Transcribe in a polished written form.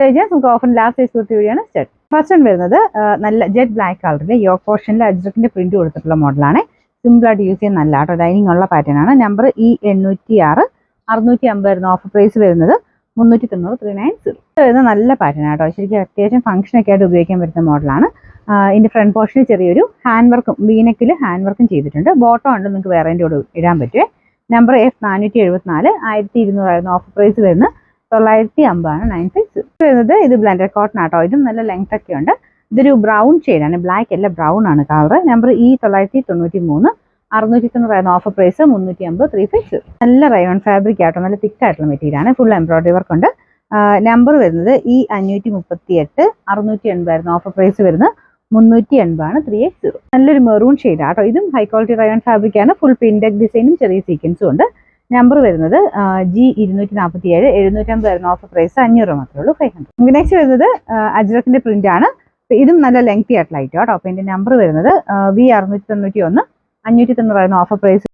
നമുക്ക് offer last size kurti വഴിയാണ് start. First one വരുന്നത് നല്ല ജെറ്റ് ബ്ലാക്ക് കളറിൽ യോക്ക് പോർഷനിൽ അജ്രക്കിന്റെ പ്രിന്റ് കൊടുത്തിട്ടുള്ള മോഡലാണ്. സിമ്പിൾ ആയിട്ട് യൂസ് ചെയ്യാൻ നല്ല കേട്ടോ, ലൈനിങ് ഉള്ള പാറ്റേൺ ആണ്. നമ്പർ E806, 650 വരുന്ന ഓഫർ പ്രൈസ് വരുന്നത് 390, 390. വരുന്നത് നല്ല പാറ്റേൺ ആട്ടോ, ശരിക്കും അത്യാവശ്യം ഫംഗ്ഷനൊക്കെ ആയിട്ട് ഉപയോഗിക്കാൻ പറ്റുന്ന മോഡലാണ്. ഇതിന്റെ ഫ്രണ്ട് പോർഷനിൽ ചെറിയൊരു ഹാൻഡ് വർക്കും വീനെക്കിൽ ഹാൻഡ് വർക്കും ചെയ്തിട്ടുണ്ട്. ബോട്ടം ഉണ്ട്, നിങ്ങൾക്ക് വേറെ കൂടെ ഇടാൻ പറ്റുമേ. നമ്പർ F474, 1200 ആയിരുന്നു ഓഫർ പ്രൈസ് വരുന്നത് 950 ആണ് 95 വരുന്നത്. ഇത് ബ്ലെൻഡഡ് കോട്ടൺ ആട്ടോ, ഇതും നല്ല ലെങ്ത് ഒക്കെ ഉണ്ട്. ഇതൊരു ബ്രൗൺ ഷെയ്ഡാണ്, ബ്ലാക്ക് അല്ല ബ്രൗൺ ആണ് കളർ. നമ്പർ E993, 690 ആയിരുന്നു ഓഫർ പ്രൈസ് 350, 350. നല്ല റയോൺ ഫാബ്രിക് ആട്ടോ, നല്ല തിക്ക് ആയിട്ടുള്ള മെറ്റീരിയൽ ആണ്. ഫുൾ എംബ്രോയിഡറി വർക്ക് ഉണ്ട്. നമ്പർ വരുന്നത് E538, 680 ആയിരുന്നു ഓഫർ പ്രൈസ് വരുന്നത് 380 ആണ് 380. നല്ലൊരു മെറൂൺ ഷെയ്ഡ് ആട്ടോ, ഇതും ഹൈ ക്വാളിറ്റി റയോൺ ഫാബ്രിക് ആണ്. ഫുൾ പിൻഡക് ഡിസൈനും ചെറിയ സീക്വൻസും ഉണ്ട്. നമ്പർ വരുന്നത് G247, 750 ആയിരുന്നു ഓഫർ പ്രൈസ് 500 മാത്രമേ ഉള്ളൂ, 500. നമുക്ക് നെക്സ്റ്റ് വരുന്നത് അജ്രക്കിന്റെ പ്രിന്റ് ആണ്. ഇതും നല്ല ലെങ്തി ആയിട്ടുള്ള ഐറ്റം കേട്ടോ. അപ്പൊ ഇതിന്റെ നമ്പർ വരുന്നത് V691, 590 ആയിരുന്നു ഓഫർ പ്രൈസ്